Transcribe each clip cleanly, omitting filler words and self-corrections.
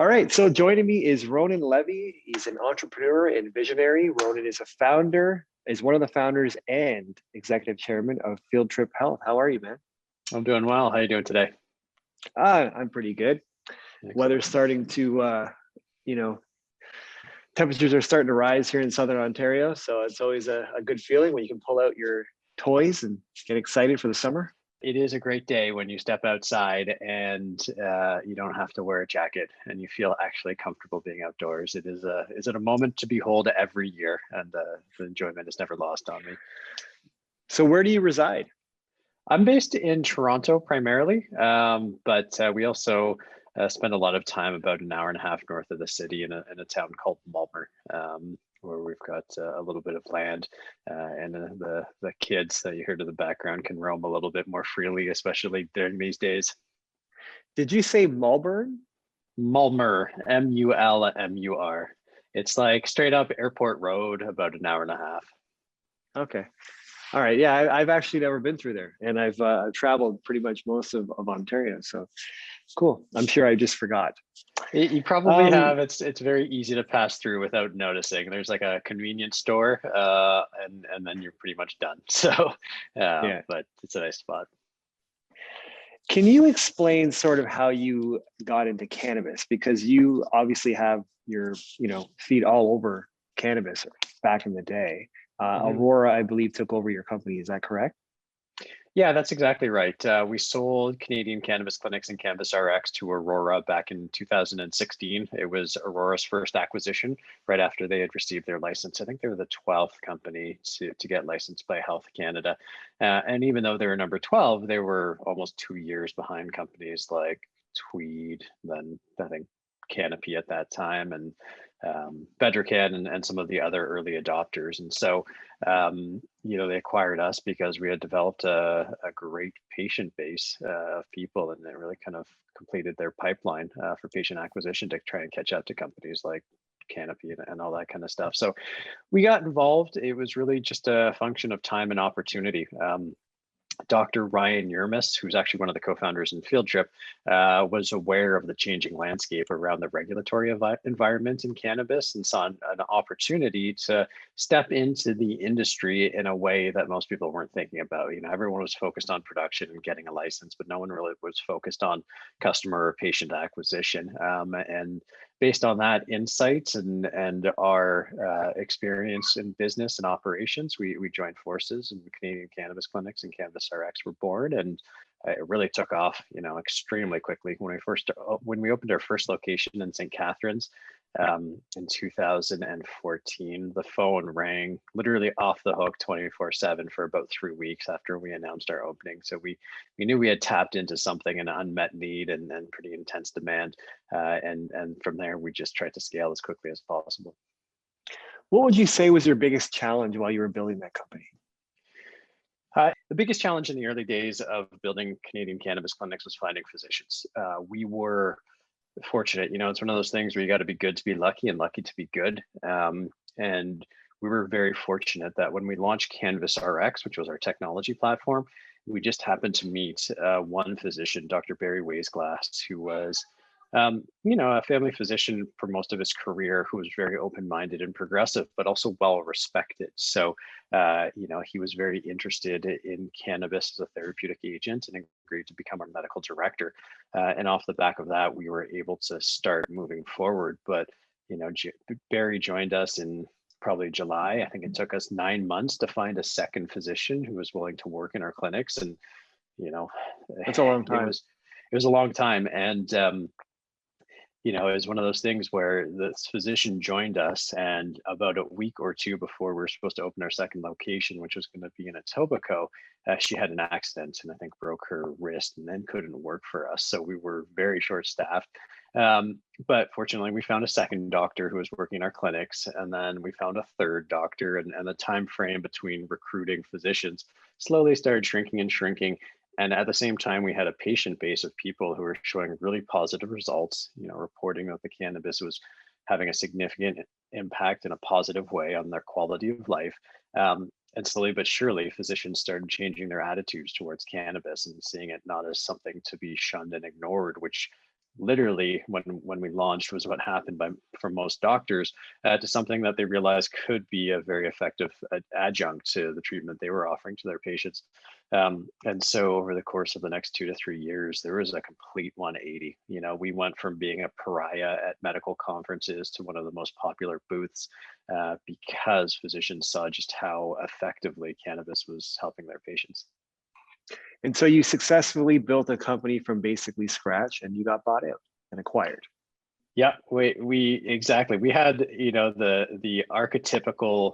All right, so joining me is Ronan Levy. He's an entrepreneur and visionary. Ronan is one of the founders and executive chairman of Field Trip Health. How are you, man? I'm doing well. How are you doing today? I'm pretty good. Excellent. Weather's starting to, temperatures are starting to rise here in Southern Ontario. So it's always a good feeling when you can pull out your toys and get excited for the summer. It is a great day when you step outside and you don't have to wear a jacket and you feel actually comfortable being outdoors. It is a moment to behold every year, and the enjoyment is never lost on me. So where do you reside? I'm based in Toronto primarily, but we also spend a lot of time about an hour and a half north of the city in a town called Mulmer, where we've got a little bit of land, and the kids that you hear to the background can roam a little bit more freely, especially during these days. Did you say Malburn? Mulmer, Mulmur. It's like straight up Airport Road, about an hour and a half. Okay. All right. Yeah, I've actually never been through there, and I've traveled pretty much most of Ontario. So cool. I'm sure I just forgot. You probably have. It's very easy to pass through without noticing. There's like a convenience store, and then you're pretty much done. So, Yeah. But it's a nice spot. Can you explain sort of how you got into cannabis? Because you obviously have your, feet all over cannabis back in the day. Aurora, I believe, took over your company. Is that correct? Yeah, that's exactly right. We sold Canadian Cannabis Clinics and Cannabis RX to Aurora back in 2016. It was Aurora's first acquisition right after they had received their license. I think they were the 12th company to get licensed by Health Canada. And even though they were number 12, they were almost 2 years behind companies like Tweed, then I think Canopy at that time, and Bedrocan and some of the other early adopters. And so, they acquired us because we had developed a great patient base of people, and they really kind of completed their pipeline for patient acquisition to try and catch up to companies like Canopy and all that kind of stuff. So we got involved. It was really just a function of time and opportunity. Dr. Ryan Yermis, who's actually one of the co-founders in Field Trip, was aware of the changing landscape around the regulatory environment in cannabis and saw an opportunity to step into the industry in a way that most people weren't thinking about. Everyone was focused on production and getting a license, but no one really was focused on customer or patient acquisition. And based on that insights and our experience in business and operations, we joined forces, and Canadian Cannabis Clinics and Cannabis RX were born, and it really took off, extremely quickly. When we opened our first location in St. Catharines in 2014, the phone rang literally off the hook 24/7 for about 3 weeks after we announced our opening. So we knew we had tapped into something, an unmet need and pretty intense demand. And from there, we just tried to scale as quickly as possible. What would you say was your biggest challenge while you were building that company? The biggest challenge in the early days of building Canadian Cannabis Clinics was finding physicians. We were fortunate, it's one of those things where you got to be good to be lucky and lucky to be good. And we were very fortunate that when we launched Cannabis RX, which was our technology platform, we just happened to meet one physician, Dr. Barry Waisglass, who was a family physician for most of his career, who was very open-minded and progressive, but also well-respected. So, he was very interested in cannabis as a therapeutic agent and agreed to become our medical director. And off the back of that, we were able to start moving forward. But, Barry joined us in probably July. I think it took us 9 months to find a second physician who was willing to work in our clinics. And, that's a long time. It was a long time. And, it was one of those things where this physician joined us, and about a week or two before we were supposed to open our second location, which was going to be in Etobicoke, she had an accident and I think broke her wrist and then couldn't work for us. So we were very short-staffed. But fortunately, we found a second doctor who was working in our clinics, and then we found a third doctor, and the time frame between recruiting physicians slowly started shrinking. And at the same time, we had a patient base of people who were showing really positive results, reporting that the cannabis was having a significant impact in a positive way on their quality of life. And slowly but surely, physicians started changing their attitudes towards cannabis and seeing it not as something to be shunned and ignored, which literally when we launched was what happened for most doctors, to something that they realized could be a very effective adjunct to the treatment they were offering to their patients. And so over the course of the next 2 to 3 years, there was a complete 180. We went from being a pariah at medical conferences to one of the most popular booths, because physicians saw just how effectively cannabis was helping their patients. And so you successfully built a company from basically scratch, and you got bought out and acquired. Yeah, we exactly. We had, the archetypical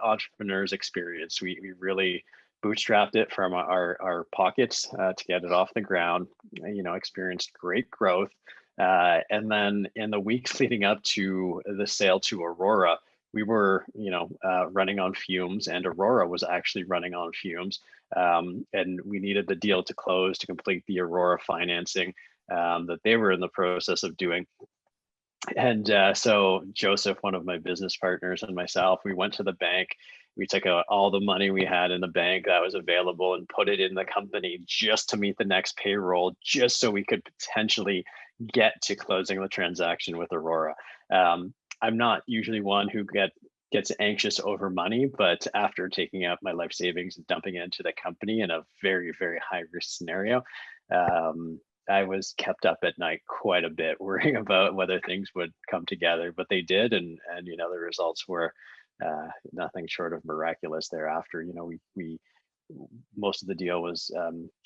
entrepreneur's experience. We really bootstrapped it from our pockets to get it off the ground. Experienced great growth, and then in the weeks leading up to the sale to Aurora, we were, running on fumes, and Aurora was actually running on fumes, and we needed the deal to close to complete the Aurora financing that they were in the process of doing. And so Joseph, one of my business partners, and myself, we went to the bank. We took out all the money we had in the bank that was available and put it in the company just to meet the next payroll, just so we could potentially get to closing the transaction with Aurora. I'm not usually one who gets anxious over money, but after taking out my life savings and dumping it into the company in a very, very high risk scenario, I was kept up at night quite a bit, worrying about whether things would come together, but they did, and the results were nothing short of miraculous thereafter. We most of the deal was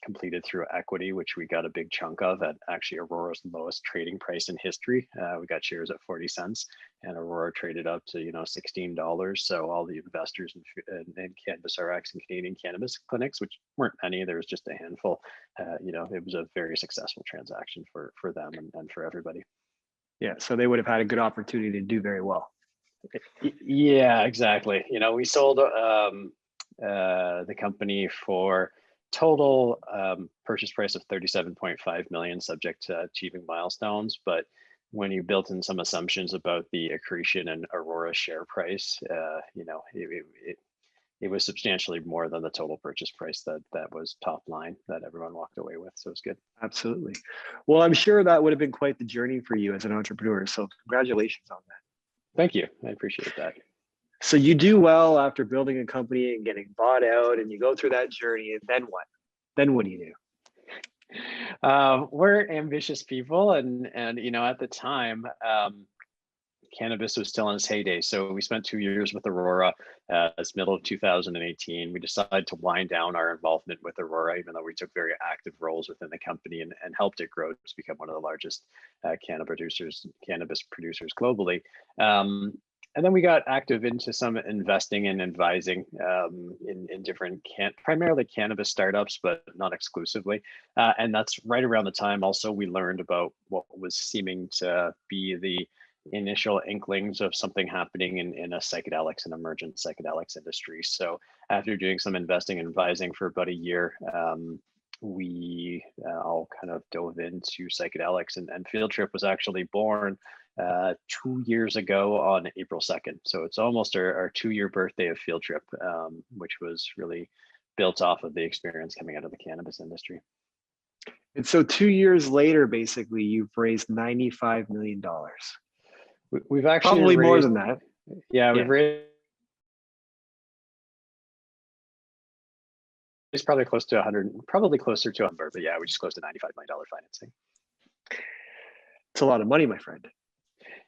completed through equity, which we got a big chunk of at actually Aurora's lowest trading price in history. We got shares at 40 cents, and Aurora traded up to $16. So all the investors in Cannabis RX and Canadian cannabis clinics, which weren't many, there was just a handful. It was a very successful transaction for them and for everybody. Yeah, so they would have had a good opportunity to do very well. Yeah, exactly. We sold the company for total purchase price of 37.5 million, subject to achieving milestones. But when you built in some assumptions about the accretion and Aurora share price, it was substantially more than the total purchase price that was top line that everyone walked away with. So it's good. Absolutely. Well, I'm sure that would have been quite the journey for you as an entrepreneur. So congratulations on that. Thank you. I appreciate that. So you do well after building a company and getting bought out, and you go through that journey, and then what? Then what do you do? We're ambitious people, and at the time, cannabis was still in its heyday. So we spent 2 years with Aurora. It's middle of 2018. We decided to wind down our involvement with Aurora, even though we took very active roles within the company and helped it grow to become one of the largest cannabis producers globally. And then we got active into some investing and advising in different primarily cannabis startups, but not exclusively. And that's right around the time also we learned about what was seeming to be the initial inklings of something happening in a psychedelics and emergent psychedelics industry. So after doing some investing and advising for about a year, we all kind of dove into psychedelics, and Field Trip was actually born 2 years ago on April 2nd. So it's almost our 2-year birthday of Field Trip, which was really built off of the experience coming out of the cannabis industry. And so 2 years later, basically, you've raised $95 million. We've actually probably more than that. Yeah, we've raised probably close to 100, probably closer to 100, but yeah, we just closed a $95 million financing. It's a lot of money, my friend.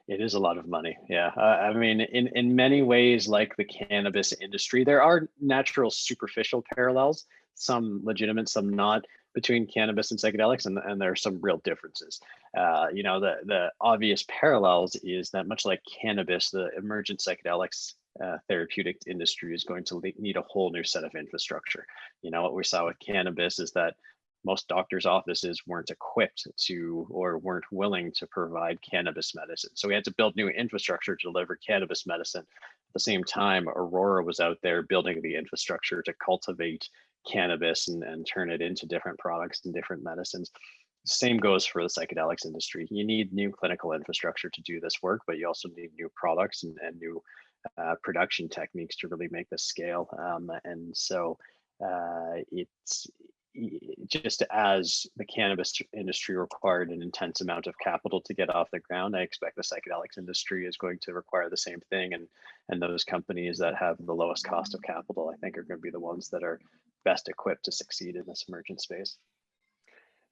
It is a lot of money. Yeah. I mean, in many ways, like the cannabis industry, there are natural superficial parallels, some legitimate, some not, between cannabis and psychedelics, and there are some real differences. The obvious parallels is that much like cannabis, the emergent psychedelics therapeutic industry is going to need a whole new set of infrastructure. What we saw with cannabis is that most doctors' offices weren't equipped to or weren't willing to provide cannabis medicine. So we had to build new infrastructure to deliver cannabis medicine. At the same time, Aurora was out there building the infrastructure to cultivate cannabis and turn it into different products and different medicines. Same goes for the psychedelics industry. You need new clinical infrastructure to do this work, but you also need new products and new production techniques to really make this scale. And so just as the cannabis industry required an intense amount of capital to get off the ground, I expect the psychedelics industry is going to require the same thing. And those companies that have the lowest cost of capital, I think, are going to be the ones that are best equipped to succeed in this emergent space.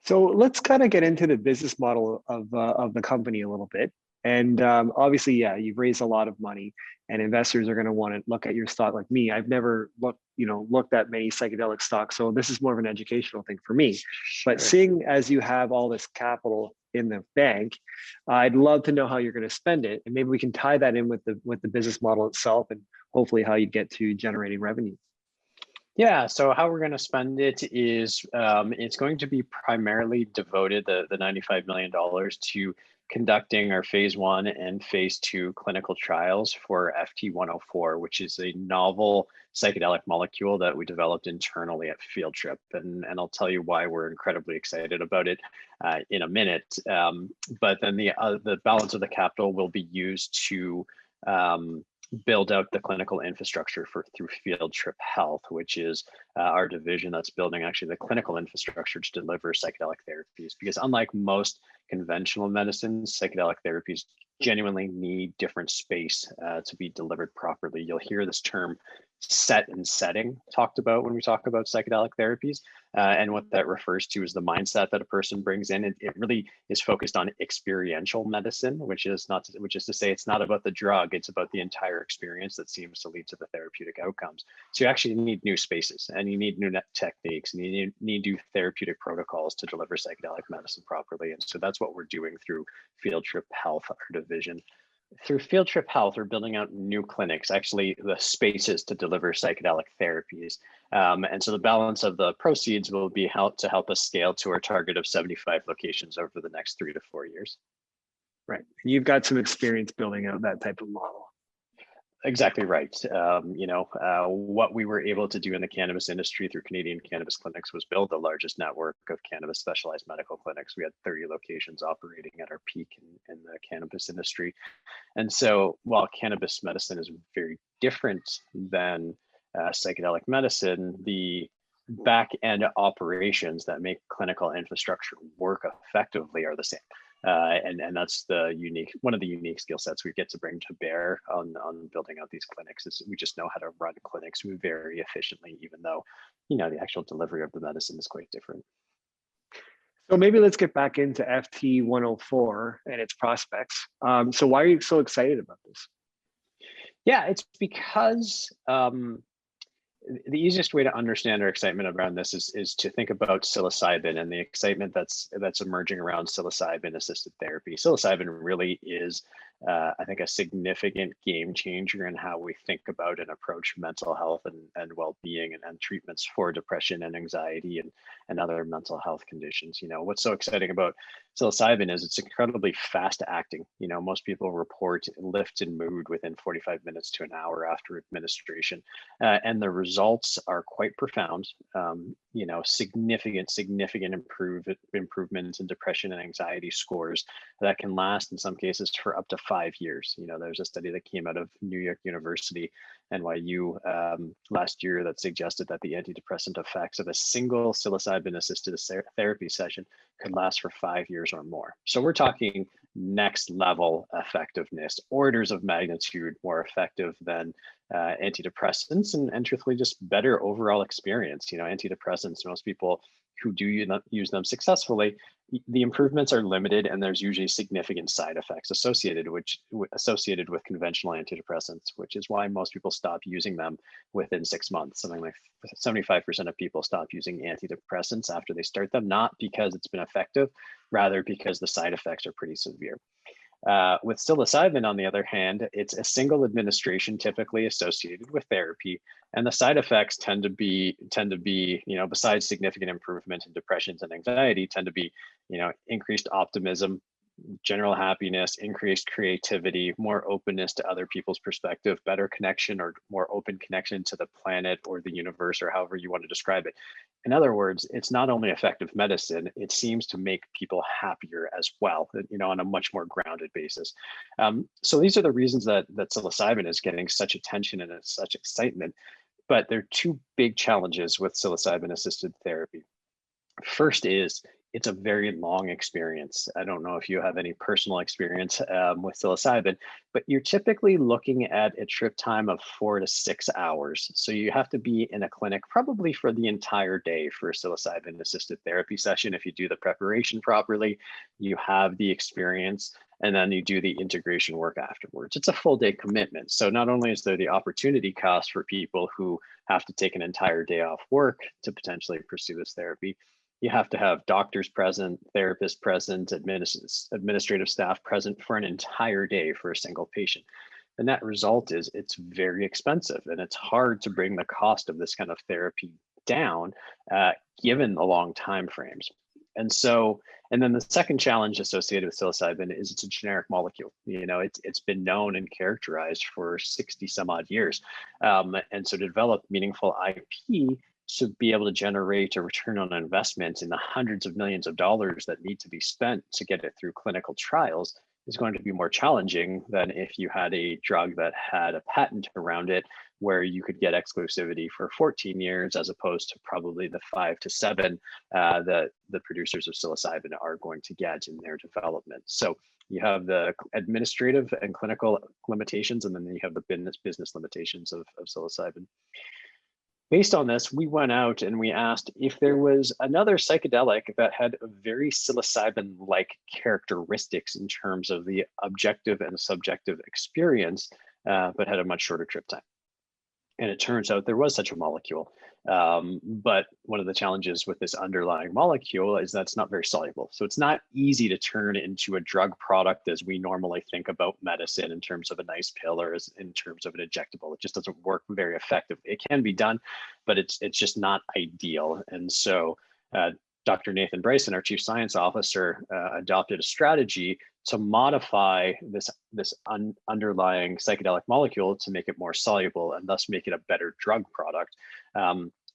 So let's kind of get into the business model of the company a little bit. And obviously, yeah, you've raised a lot of money, and investors are going to want to look at your stock. Like me, I've never looked at many psychedelic stocks, so this is more of an educational thing for me. But Sure. seeing as you have all this capital in the bank, I'd love to know how you're going to spend it, and maybe we can tie that in with the business model itself, and hopefully how you get to generating revenue. Yeah, so how we're going to spend it is it's going to be primarily devoted, the $95 million, to conducting our phase 1 and phase 2 clinical trials for FT104, which is a novel psychedelic molecule that we developed internally at Field Trip. And I'll tell you why we're incredibly excited about it in a minute. But then the balance of the capital will be used to build out the clinical infrastructure through Field Trip Health, which is our division that's building actually the clinical infrastructure to deliver psychedelic therapies. Because unlike most conventional medicines, psychedelic therapies genuinely need different space to be delivered properly. You'll hear this term set and setting talked about when we talk about psychedelic therapies. And what that refers to is the mindset that a person brings in. It really is focused on experiential medicine, which is to say it's not about the drug, it's about the entire experience that seems to lead to the therapeutic outcomes. So you actually need new spaces, and you need new techniques, and you need new therapeutic protocols to deliver psychedelic medicine properly. And so that's what we're doing through Field Trip Health, our division. Through Field Trip Health, we're building out new clinics, actually the spaces to deliver psychedelic therapies. And so the balance of the proceeds will be to help us scale to our target of 75 locations over the next 3 to 4 years. Right. You've got some experience building out that type of model. Exactly right. What we were able to do in the cannabis industry through Canadian Cannabis Clinics was build the largest network of cannabis specialized medical clinics. We had 30 locations operating at our peak in the cannabis industry. And so while cannabis medicine is very different than psychedelic medicine, the back end operations that make clinical infrastructure work effectively are the same. And that's one of the unique skill sets we get to bring to bear on building out these clinics is we just know how to run clinics very efficiently, even though, the actual delivery of the medicine is quite different. So maybe let's get back into FT104 and its prospects. So why are you so excited about this? Yeah, it's because the easiest way to understand our excitement around this is to think about psilocybin and the excitement that's emerging around psilocybin assisted therapy. Psilocybin really is, I think, a significant game changer in how we think about and approach mental health and well-being and treatments for depression and anxiety and other mental health conditions. What's so exciting about psilocybin is it's incredibly fast acting. Most people report lift in mood within 45 minutes to an hour after administration, and the results are quite profound. Significant improvements in depression and anxiety scores that can last in some cases for up to 5 years. There's a study that came out of New York University, NYU, last year that suggested that the antidepressant effects of a single psilocybin assisted therapy session could last for 5 years or more. So we're talking next level effectiveness, orders of magnitude more effective than antidepressants, and truthfully just better overall experience. Antidepressants, most people who do use them successfully, the improvements are limited, and there's usually significant side effects associated with conventional antidepressants, which is why most people stop using them within 6 months. Something like 75% of people stop using antidepressants after they start them, not because it's been effective, rather because the side effects are pretty severe. With psilocybin, on the other hand, it's a single administration typically associated with therapy, and the side effects tend to be, besides significant improvement in depressions and anxiety, tend to be, increased optimism, general happiness, increased creativity, more openness to other people's perspective, better connection or more open connection to the planet or the universe, or however you want to describe it. In other words, it's not only effective medicine, it seems to make people happier as well, on a much more grounded basis. So these are the reasons that psilocybin is getting such attention and such excitement. But there are two big challenges with psilocybin assisted therapy. First is it's a very long experience. I don't know if you have any personal experience with psilocybin, but you're typically looking at a trip time of 4 to 6 hours. So you have to be in a clinic probably for the entire day for a psilocybin assisted therapy session. If you do the preparation properly, you have the experience, and then you do the integration work afterwards. It's a full day commitment. So not only is there the opportunity cost for people who have to take an entire day off work to potentially pursue this therapy, you have to have doctors present, therapists present, administrative staff present for an entire day for a single patient. The net result is it's very expensive, and it's hard to bring the cost of this kind of therapy down given the long time frames. And then the second challenge associated with psilocybin is it's a generic molecule. You know, it's been known and characterized for 60 some odd years. And so to develop meaningful IP to be able to generate a return on investment in the hundreds of millions of dollars that need to be spent to get it through clinical trials is going to be more challenging than if you had a drug that had a patent around it where you could get exclusivity for 14 years as opposed to probably the 5 to 7 that the producers of psilocybin are going to get in their development. So you have the administrative and clinical limitations, and then you have the business limitations of psilocybin. Based on this, we went out and we asked if there was another psychedelic that had very psilocybin-like characteristics in terms of the objective and subjective experience, but had a much shorter trip time. And it turns out there was such a molecule. But one of the challenges with this underlying molecule is that it's not very soluble. So it's not easy to turn into a drug product as we normally think about medicine in terms of a nice pill or as in terms of an injectable. It just doesn't work very effectively. It can be done, but it's just not ideal. And so Dr. Nathan Bryson, our chief science officer, adopted a strategy to modify this underlying psychedelic molecule to make it more soluble and thus make it a better drug product.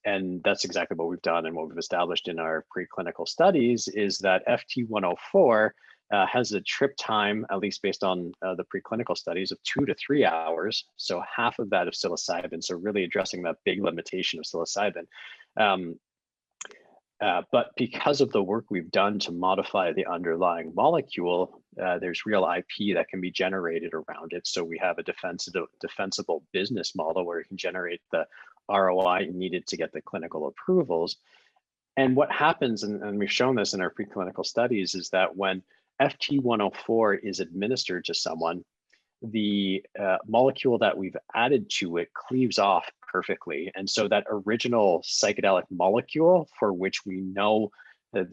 And that's exactly what we've done, and what we've established in our preclinical studies is that FT104 has a trip time, at least based on the preclinical studies, of 2 to 3 hours. So half of that of psilocybin. So really addressing that big limitation of psilocybin. But because of the work we've done to modify the underlying molecule, there's real IP that can be generated around it. So we have a defensible business model where you can generate the ROI needed to get the clinical approvals. And what happens, and we've shown this in our preclinical studies, is that when FT104 is administered to someone, the molecule that we've added to it cleaves off perfectly. And so that original psychedelic molecule, for which we know that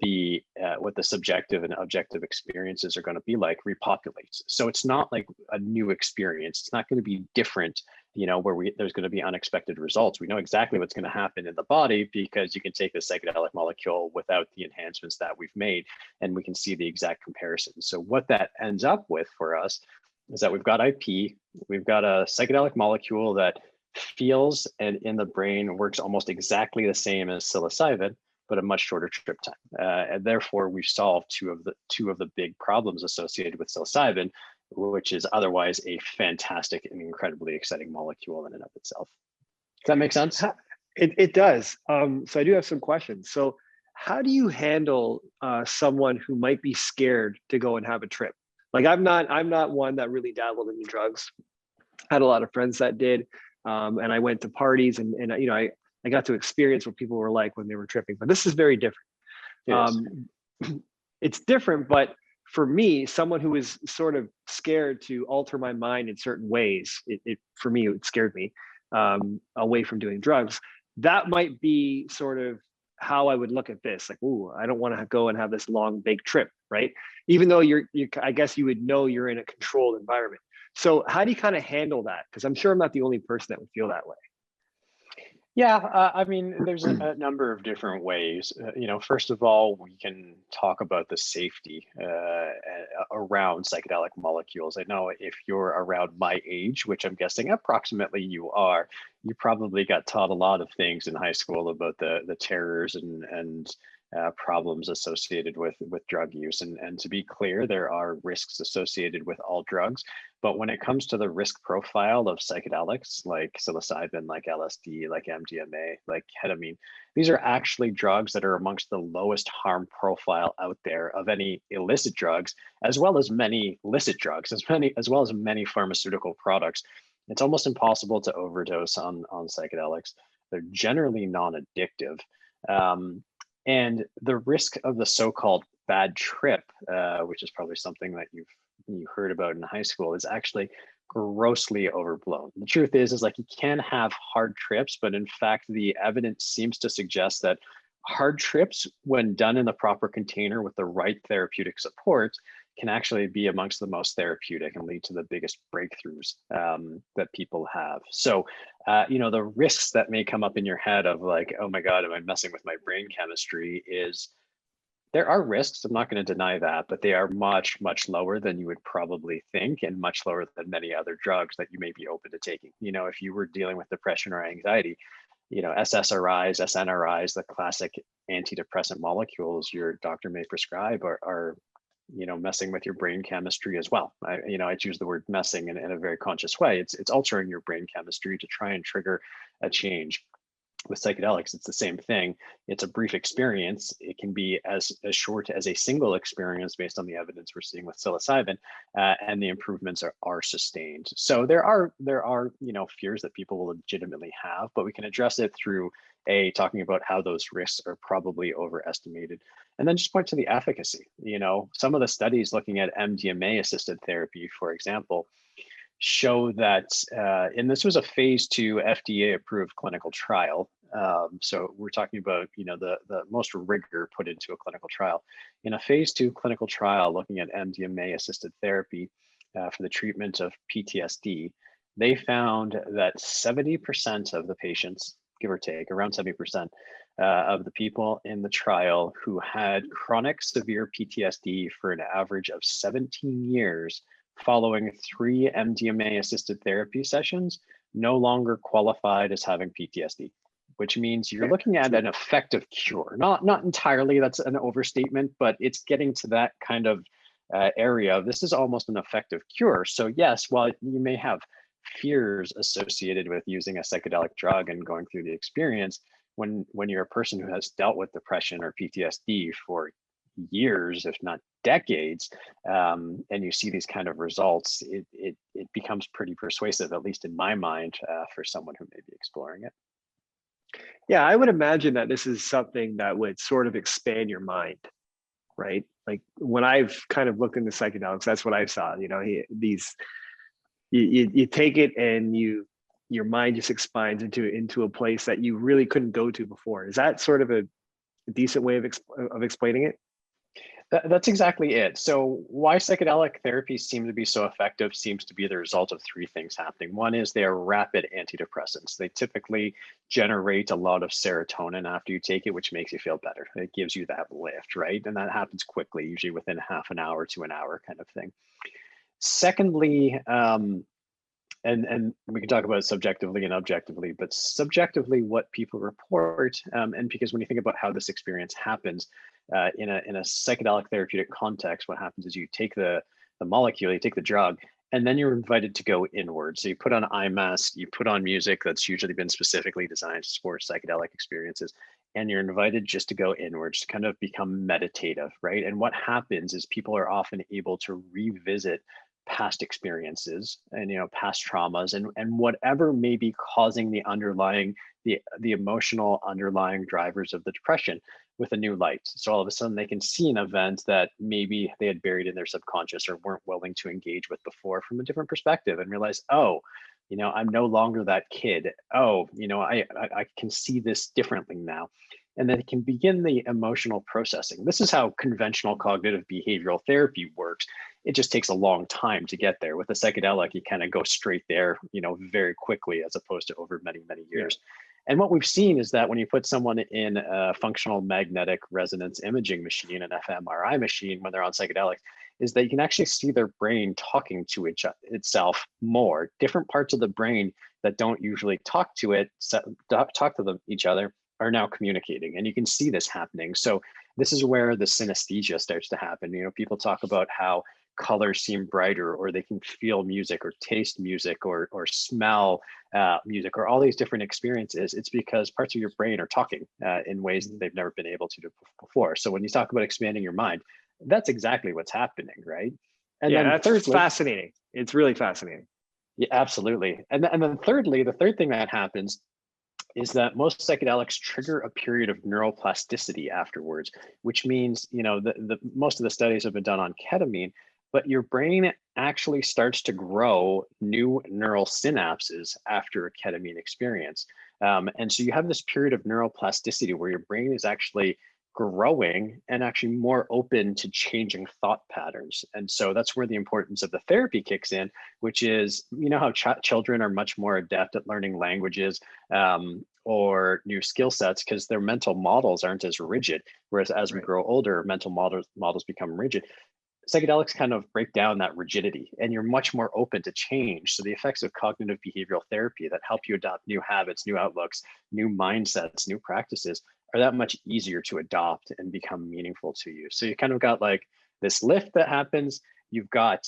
what the subjective and objective experiences are going to be like, repopulates. So it's not like a new experience. It's not going to be different, you know, where there's going to be unexpected results. We know exactly what's going to happen in the body because you can take the psychedelic molecule without the enhancements that we've made, and we can see the exact comparison. So what that ends up with for us is that we've got IP, we've got a psychedelic molecule that feels and in the brain works almost exactly the same as psilocybin, but a much shorter trip time. And therefore, we've solved two of the big problems associated with psilocybin, which is otherwise a fantastic and incredibly exciting molecule in and of itself. Does that make sense? It does. So I do have some questions. So how do you handle someone who might be scared to go and have a trip? Like I'm not one that really dabbled in drugs. I had a lot of friends that did, and I went to parties and you know I got to experience what people were like when they were tripping. But this is very different. It's different, but for me, someone who is sort of scared to alter my mind in certain ways, for me it scared me away from doing drugs. That might be sort of how I would look at this. Like, ooh, I don't want to go and have this long big trip, right? Even though I guess you would know you're in a controlled environment. So how do you kind of handle that? Because I'm sure I'm not the only person that would feel that way. Yeah, I mean, there's a number of different ways. You know, first of all, we can talk about the safety around psychedelic molecules. I know if you're around my age, which I'm guessing approximately you are, you probably got taught a lot of things in high school about the terrors and problems associated with drug use. And to be clear, there are risks associated with all drugs. But when it comes to the risk profile of psychedelics, like psilocybin, like LSD, like MDMA, like ketamine, these are actually drugs that are amongst the lowest harm profile out there of any illicit drugs, as well as many licit drugs, as well as many pharmaceutical products. It's almost impossible to overdose on psychedelics. They're generally non-addictive. And the risk of the so-called bad trip, which is probably something that you heard about in high school, is actually grossly overblown. The truth is like you can have hard trips, but in fact, the evidence seems to suggest that hard trips, when done in the proper container with the right therapeutic support, can actually be amongst the most therapeutic and lead to the biggest breakthroughs that people have. So, the risks that may come up in your head of like, oh my God, am I messing with my brain chemistry? There are risks, I'm not going to deny that, but they are much, much lower than you would probably think, and much lower than many other drugs that you may be open to taking. If you were dealing with depression or anxiety, SSRIs, SNRIs, the classic antidepressant molecules your doctor may prescribe are messing with your brain chemistry as well. I choose the word messing in a very conscious way. It's altering your brain chemistry to try and trigger a change. With psychedelics, it's the same thing. It's a brief experience. It can be as short as a single experience based on the evidence we're seeing with psilocybin, and the improvements are sustained. So there are fears that people will legitimately have, but we can address it through talking about how those risks are probably overestimated, and then just point to the efficacy. Some of the studies looking at MDMA assisted therapy, for example, show that, and this was a phase 2 FDA approved clinical trial. So we're talking about, the most rigor put into a clinical trial. In a phase 2 clinical trial looking at MDMA assisted therapy for the treatment of PTSD, they found that 70% of the patients, give or take, around 70% of the people in the trial who had chronic severe PTSD for an average of 17 years following 3 MDMA assisted therapy sessions no longer qualified as having PTSD, which means you're looking at an effective cure. Not entirely, that's an overstatement, but it's getting to that kind of area. This is almost an effective cure. So yes, while you may have fears associated with using a psychedelic drug and going through the experience, when you're a person who has dealt with depression or PTSD for years, if not decades, and you see these kind of results, it becomes pretty persuasive, at least in my mind, for someone who may be exploring it. Yeah, I would imagine that this is something that would sort of expand your mind, right? Like when I've kind of looked into psychedelics, that's what I saw. You take it and your mind just expands into a place that you really couldn't go to before. Is that sort of a decent way of explaining it? That's exactly it. So why psychedelic therapies seem to be so effective seems to be the result of 3 things happening. One is they are rapid antidepressants. They typically generate a lot of serotonin after you take it, which makes you feel better. It gives you that lift, right? And that happens quickly, usually within half an hour to an hour kind of thing. Secondly, and we can talk about it subjectively and objectively, but subjectively, what people report, and because when you think about how this experience happens in a psychedelic therapeutic context, what happens is you take the molecule, you take the drug, and then you're invited to go inward. So you put on eye mask, you put on music that's usually been specifically designed to support psychedelic experiences, and you're invited just to go inwards, to kind of become meditative, right? And what happens is people are often able to revisit past experiences and past traumas and whatever may be causing the emotional underlying drivers of the depression with a new light. So all of a sudden they can see an event that maybe they had buried in their subconscious or weren't willing to engage with before from a different perspective, and realize, oh, I'm no longer that kid. Oh, I can see this differently now. And then it can begin the emotional processing. This is how conventional cognitive behavioral therapy works. It just takes a long time to get there. With a psychedelic, you kind of go straight there, very quickly, as opposed to over many, many years. Yeah. And what we've seen is that when you put someone in a functional magnetic resonance imaging machine, an fMRI machine, when they're on psychedelics, is that you can actually see their brain talking to itself more. Different parts of the brain that don't usually talk to each other are now communicating, and you can see this happening. So this is where the synesthesia starts to happen. People talk about how colors seem brighter, or they can feel music or taste music or smell music, or all these different experiences. It's because parts of your brain are talking in ways that they've never been able to do before. So when you talk about expanding your mind, that's exactly what's happening, right? And Yeah, then that's thirdly, fascinating. It's really fascinating. yeah, absolutely. And then thirdly, the third thing that happens is that most psychedelics trigger a period of neuroplasticity afterwards, which means, the most of the studies have been done on ketamine, but your brain actually starts to grow new neural synapses after a ketamine experience. And so you have this period of neuroplasticity where your brain is actually growing and actually more open to changing thought patterns. And so that's where the importance of the therapy kicks in, which is, how children are much more adept at learning languages or new skill sets because their mental models aren't as rigid. Whereas as we Right. grow older, mental models become rigid. Psychedelics kind of break down that rigidity, and you're much more open to change. So the effects of cognitive behavioral therapy that help you adopt new habits, new outlooks, new mindsets, new practices are that much easier to adopt and become meaningful to you. So you kind of got like this lift that happens, you've got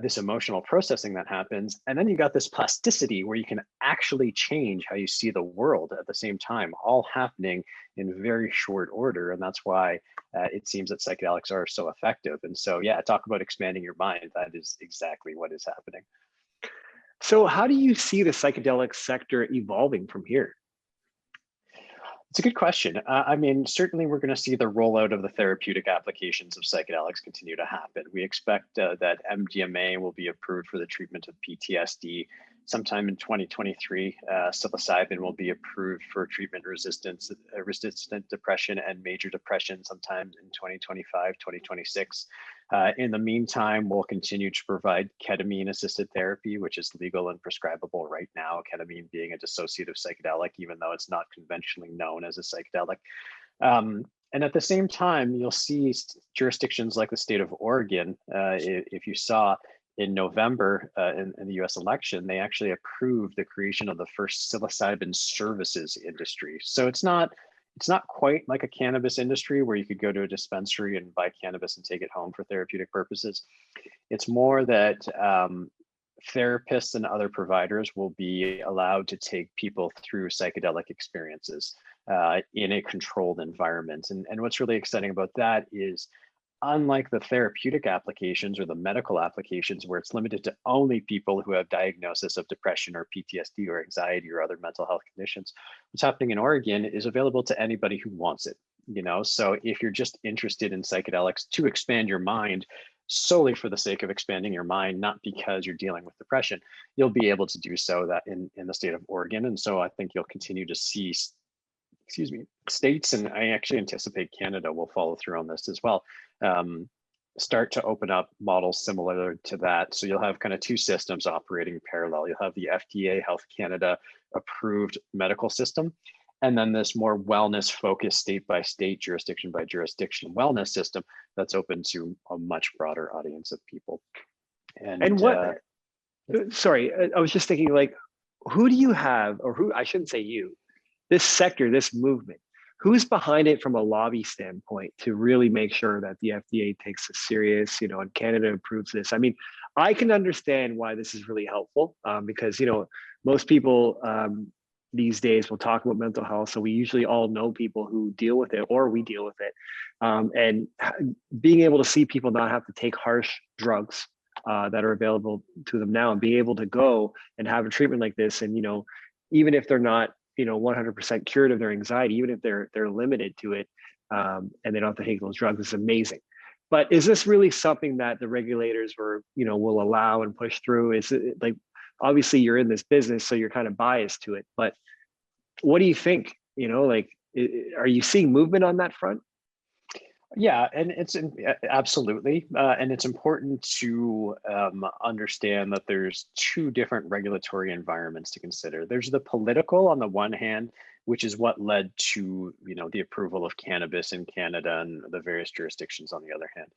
this emotional processing that happens, and then you got this plasticity where you can actually change how you see the world at the same time, all happening in very short order. And that's why it seems that psychedelics are so effective. And so, yeah, talk about expanding your mind. That is exactly what is happening. So how do you see the psychedelic sector evolving from here? It's a good question. I mean, certainly we're going to see the rollout of the therapeutic applications of psychedelics continue to happen. We expect that MDMA will be approved for the treatment of PTSD sometime in 2023. Psilocybin will be approved for treatment resistant depression and major depression sometime in 2025, 2026. In the meantime, we'll continue to provide ketamine-assisted therapy, which is legal and prescribable right now, ketamine being a dissociative psychedelic, even though it's not conventionally known as a psychedelic. And at the same time, you'll see jurisdictions like the state of Oregon, if you saw in November in the US election, they actually approved the creation of the first psilocybin services industry. So it's not quite like a cannabis industry where you could go to a dispensary and buy cannabis and take it home for therapeutic purposes. It's more that therapists and other providers will be allowed to take people through psychedelic experiences in a controlled environment. And what's really exciting about that is, unlike the therapeutic applications or the medical applications where it's limited to only people who have diagnosis of depression or PTSD or anxiety or other mental health conditions, what's happening in Oregon is available to anybody who wants it. So if you're just interested in psychedelics to expand your mind solely for the sake of expanding your mind, not because you're dealing with depression, you'll be able to do so that in the state of Oregon. And so I think you'll continue to see states, and I actually anticipate Canada will follow through on this as well, start to open up models similar to that. So you'll have kind of two systems operating in parallel. You'll have the FDA, Health Canada approved medical system, and then this more wellness focused state by state, jurisdiction by jurisdiction wellness system that's open to a much broader audience of people. And what, sorry, I was just thinking, like, who do you have, or who, I shouldn't say you, this sector, this movement, who's behind it from a lobby standpoint to really make sure that the FDA takes this serious, and Canada approves this? I mean, I can understand why this is really helpful because, most people these days will talk about mental health. So we usually all know people who deal with it, or we deal with it. And being able to see people not have to take harsh drugs that are available to them now, and be able to go and have a treatment like this. And, even if they're not 100% cured of their anxiety, even if they're limited to it, and they don't have to take those drugs, is amazing. But is this really something that the regulators will allow and push through? Is it like, obviously you're in this business, so you're kind of biased to it, but what do you think? Are you seeing movement on that front? Yeah, and it's absolutely, and it's important to understand that there's two different regulatory environments to consider. There's the political on the one hand, which is what led to the approval of cannabis in Canada and the various jurisdictions on the other hand.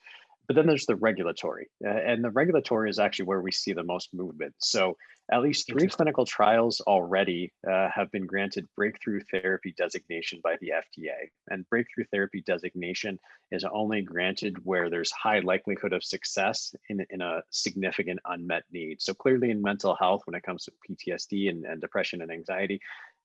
But then there's the regulatory, and the regulatory is actually where we see the most movement. So at least 3 Interesting. clinical trials already have been granted breakthrough therapy designation by the FDA. And breakthrough therapy designation is only granted where there's high likelihood of success in a significant unmet need. So clearly in mental health, when it comes to PTSD and depression and anxiety,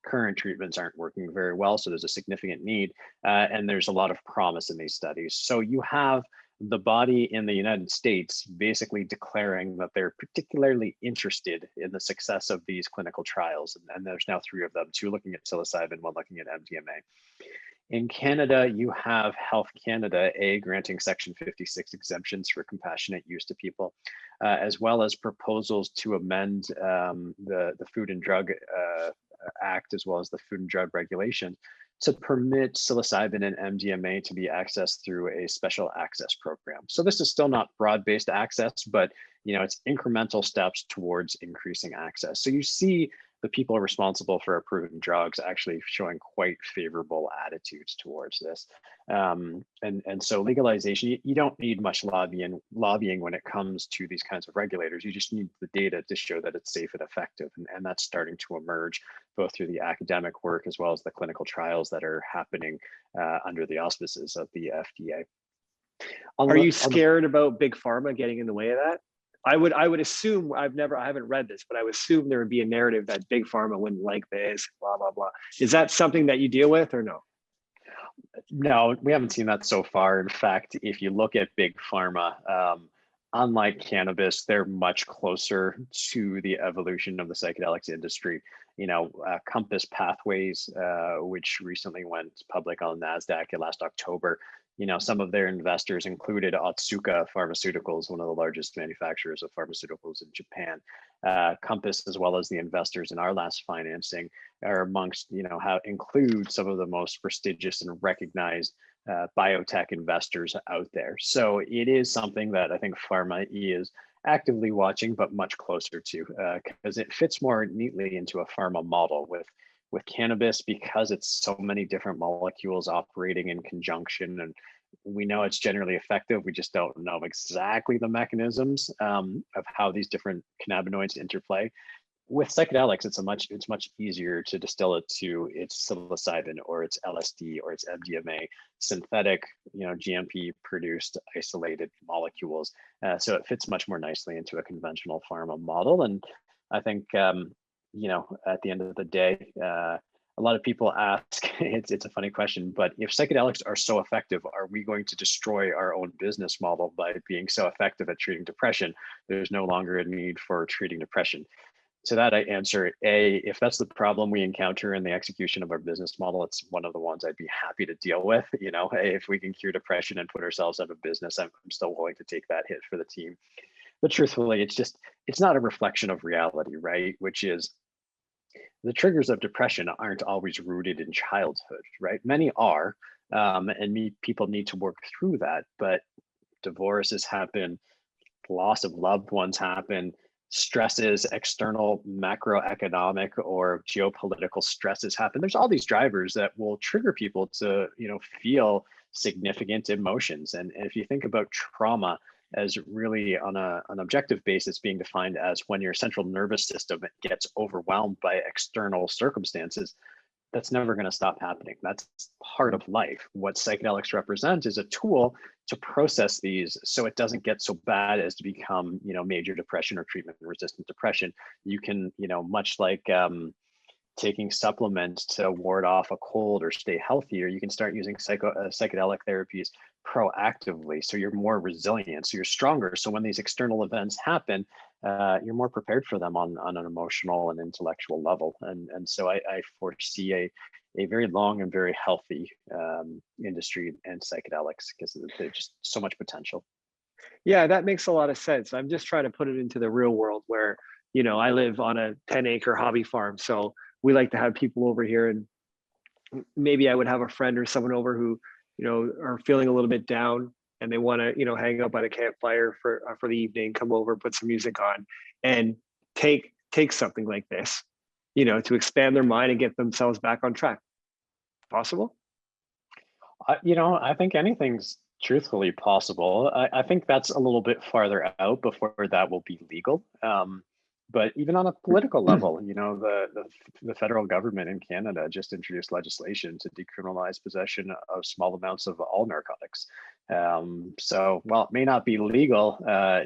current treatments aren't working very well. So there's a significant need, and there's a lot of promise in these studies. So you have the body in the United States basically declaring that they're particularly interested in the success of these clinical trials. And there's now 3 of them, 2 looking at psilocybin, 1 looking at MDMA. In Canada, you have Health Canada, granting Section 56 exemptions for compassionate use to people, as well as proposals to amend the Food and Drug Act, as well as the Food and Drug Regulation, to permit psilocybin and MDMA to be accessed through a special access program. So this is still not broad-based access, but it's incremental steps towards increasing access. So you see the people responsible for approving drugs actually showing quite favorable attitudes towards this. And so legalization, you don't need much lobbying when it comes to these kinds of regulators. You just need the data to show that it's safe and effective. And that's starting to emerge both through the academic work as well as the clinical trials that are happening under the auspices of the FDA. Are you scared about big pharma getting in the way of that? I would assume, I haven't read this, but I would assume there would be a narrative that big pharma wouldn't like this, blah, blah, blah. Is that something that you deal with or no? No, we haven't seen that so far. In fact, if you look at big pharma, unlike cannabis, they're much closer to the evolution of the psychedelics industry. Compass Pathways, which recently went public on NASDAQ last October, some of their investors included Otsuka Pharmaceuticals, one of the largest manufacturers of pharmaceuticals in Japan. Compass, as well as the investors in our last financing, are amongst, include some of the most prestigious and recognized biotech investors out there. So it is something that I think pharma is actively watching, but much closer to, because it fits more neatly into a pharma model with cannabis, because it's so many different molecules operating in conjunction, and we know it's generally effective. We just don't know exactly the mechanisms of how these different cannabinoids interplay. With psychedelics, it's much easier to distill it to its psilocybin or its LSD or its MDMA, synthetic, GMP produced isolated molecules. So it fits much more nicely into a conventional pharma model. And I think, at the end of the day, a lot of people ask, it's a funny question, but if psychedelics are so effective, are we going to destroy our own business model by being so effective at treating depression? There's no longer a need for treating depression. To that, I answer, if that's the problem we encounter in the execution of our business model, it's one of the ones I'd be happy to deal with. If we can cure depression and put ourselves out of business, I'm still willing to take that hit for the team. But truthfully, it's not a reflection of reality, right? Which is, the triggers of depression aren't always rooted in childhood, right? Many are, and people need to work through that, but divorces happen, loss of loved ones happen, stresses, external macroeconomic or geopolitical stresses happen. There's all these drivers that will trigger people to, feel significant emotions. And if you think about trauma as really on an objective basis being defined as when your central nervous system gets overwhelmed by external circumstances, that's never going to stop happening. That's part of life. What psychedelics represent is a tool to process these so it doesn't get so bad as to become, major depression or treatment-resistant depression. You can, much like taking supplements to ward off a cold or stay healthier, you can start using psychedelic therapies proactively. So you're more resilient, so you're stronger. So when these external events happen, you're more prepared for them on an emotional and intellectual level. And so I foresee a very long and very healthy industry and psychedelics, because there's just so much potential. Yeah, that makes a lot of sense. I'm just trying to put it into the real world where, I live on a 10-acre hobby farm. So we like to have people over here, and maybe I would have a friend or someone over who, are feeling a little bit down and they want to, hang out by the campfire for the evening, come over, put some music on, and take something like this, to expand their mind and get themselves back on track. Possible? I think anything's truthfully possible. I think that's a little bit farther out before that will be legal. But even on a political level, the federal government in Canada just introduced legislation to decriminalize possession of small amounts of all narcotics. So while it may not be legal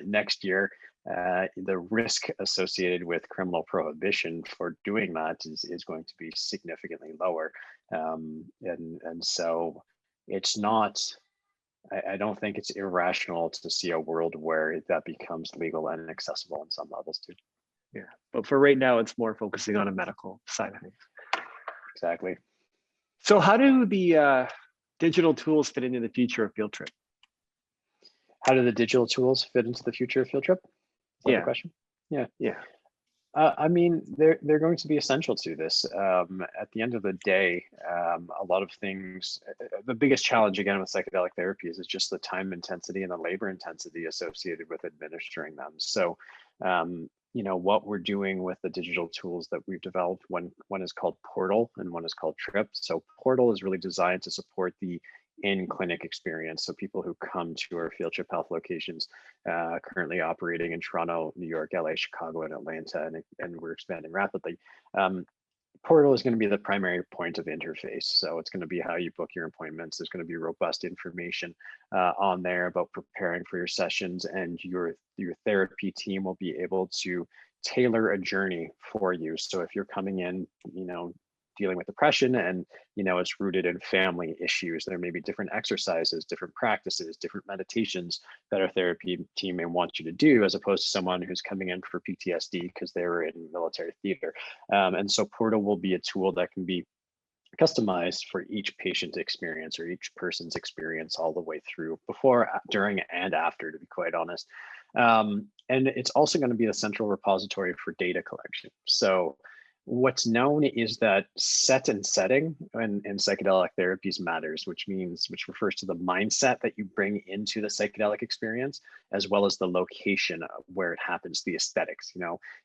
next year, the risk associated with criminal prohibition for doing that is going to be significantly lower. And so it's not, I don't think it's irrational to see a world where that becomes legal and accessible in some levels too. Yeah, but for right now, it's more focusing on a medical side of things. Exactly. So how do the digital tools fit into the future of Field Trip? How do the digital tools fit into the future of Field Trip? Is that the question? Yeah. I mean, they're going to be essential to this. At the end of the day, a lot of things, the biggest challenge again with psychedelic therapies is just the time intensity and the labor intensity associated with administering them. So, what we're doing with the digital tools that we've developed, one is called Portal and one is called Trip. So Portal is really designed to support the in-clinic experience. So people who come to our Field Trip Health locations, currently operating in Toronto, New York, LA, Chicago, and Atlanta, and we're expanding rapidly. Portal is going to be the primary point of interface. So it's going to be how you book your appointments. There's going to be robust information on there about preparing for your sessions, and your therapy team will be able to tailor a journey for you. So if you're coming in, dealing with depression and it's rooted in family issues, there may be different exercises, different practices, different meditations that our therapy team may want you to do, as opposed to someone who's coming in for PTSD because they were in military theater. And so Portal will be a tool that can be customized for each patient experience or each person's experience all the way through, before, during, and after, to be quite honest. And it's also going to be a central repository for data collection. So what's known is that set and setting in psychedelic therapies matters, which refers to the mindset that you bring into the psychedelic experience, as well as the location of where it happens, the aesthetics.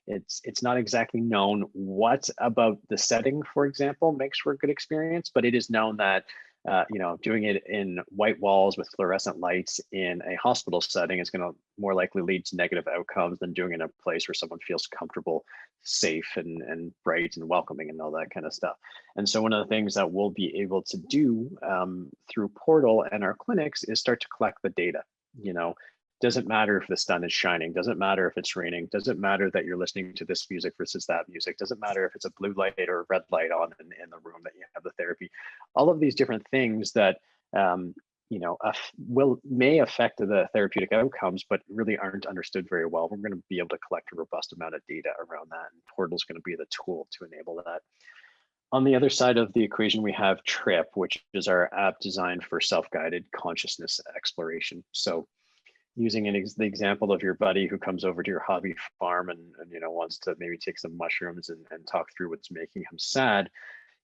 It's not exactly known what about the setting, for example, makes for a good experience, but it is known that doing it in white walls with fluorescent lights in a hospital setting is going to more likely lead to negative outcomes than doing it in a place where someone feels comfortable, safe, and bright and welcoming and all that kind of stuff. And so one of the things that we'll be able to do through Portal and our clinics is start to collect the data. Doesn't matter if the sun is shining, doesn't matter if it's raining, doesn't matter that you're listening to this music versus that music, doesn't matter if it's a blue light or a red light on in the room that you have the therapy. All of these different things that may affect the therapeutic outcomes, but really aren't understood very well. We're going to be able to collect a robust amount of data around that, and Portal is going to be the tool to enable that. On the other side of the equation, we have Trip, which is our app designed for self-guided consciousness exploration. So using the example of your buddy who comes over to your hobby farm and wants to maybe take some mushrooms and talk through what's making him sad.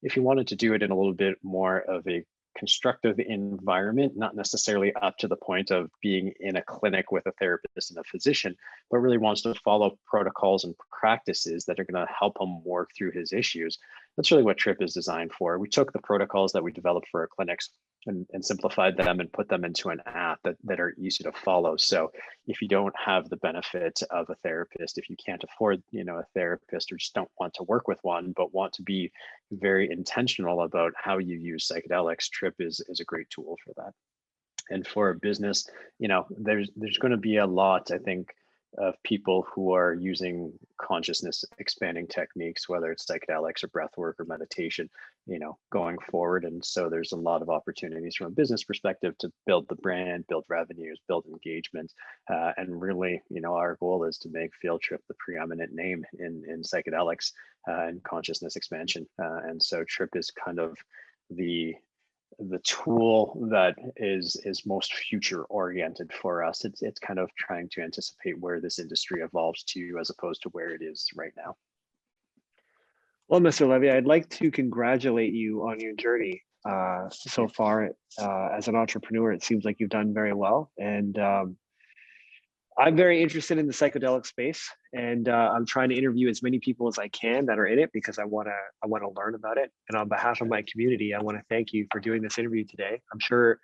If you wanted to do it in a little bit more of a constructive environment, not necessarily up to the point of being in a clinic with a therapist and a physician, but really wants to follow protocols and practices that are going to help him work through his issues. That's really what Trip is designed for. We took the protocols that we developed for our clinics and simplified them and put them into an app that are easy to follow. So if you don't have the benefit of a therapist, if you can't afford, a therapist, or just don't want to work with one, but want to be very intentional about how you use psychedelics, Trip is a great tool for that. And for a business, there's going to be a lot, I think, of people who are using consciousness expanding techniques, whether it's psychedelics or breath work or meditation, going forward. And so there's a lot of opportunities from a business perspective to build the brand, build revenues, build engagement. And really, our goal is to make Field Trip the preeminent name in psychedelics and consciousness expansion. And so Trip is kind of the tool that is most future oriented for us. It's kind of trying to anticipate where this industry evolves to, as opposed to where it is right now. Well, Mr. Levy, I'd like to congratulate you on your journey so far as an entrepreneur. It seems like you've done very well, and I'm very interested in the psychedelic space, and I'm trying to interview as many people as I can that are in it, because I want to learn about it. And on behalf of my community, I want to thank you for doing this interview today. I'm sure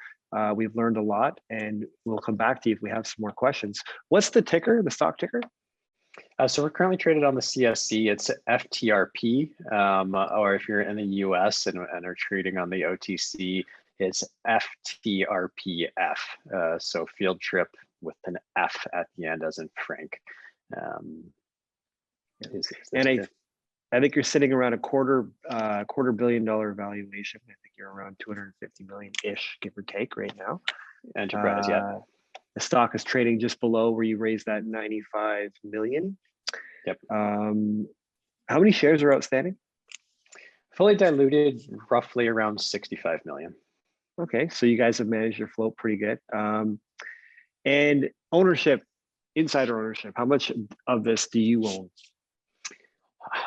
We've learned a lot, and we'll come back to you if we have some more questions. What's the ticker, the stock ticker? So we're currently traded on the CSC. It's FTRP, or if you're in the US and are trading on the OTC, it's FTRPF. So field trip with an F at the end, as in Frank. And I think you're sitting around a quarter billion dollar valuation. I think you're around 250 million-ish, give or take, right now. Enterprise, yeah. The stock is trading just below where you raised that 95 million. Yep. How many shares are outstanding? Fully diluted, roughly around 65 million. Okay, so you guys have managed your float pretty good. And ownership, insider ownership, how much of this do you own?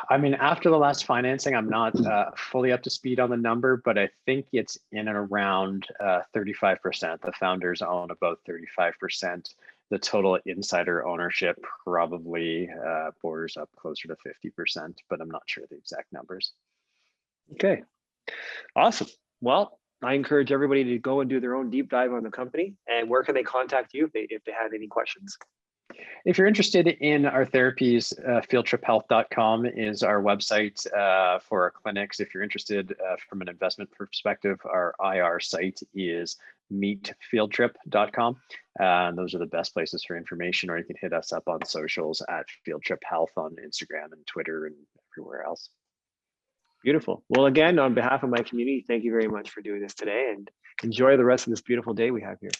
I mean, after the last financing, I'm not fully up to speed on the number, but I think it's in and around 35%. The founders own about 35%. The total insider ownership probably borders up closer to 50%, but I'm not sure the exact numbers. Okay, awesome. Well, I encourage everybody to go and do their own deep dive on the company. And where can they contact you if they had any questions? If you're interested in our therapies, fieldtriphealth.com is our website for our clinics. If you're interested from an investment perspective, our IR site is meetfieldtrip.com. Those are the best places for information, or you can hit us up on socials at fieldtriphealth on Instagram and Twitter and everywhere else. Beautiful. Well, again, on behalf of my community, thank you very much for doing this today, and enjoy the rest of this beautiful day we have here.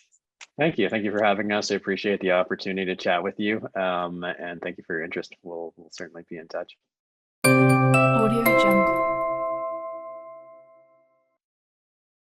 Thank you. Thank you for having us. I appreciate the opportunity to chat with you. And thank you for your interest. We'll certainly be in touch. Audio Jungle.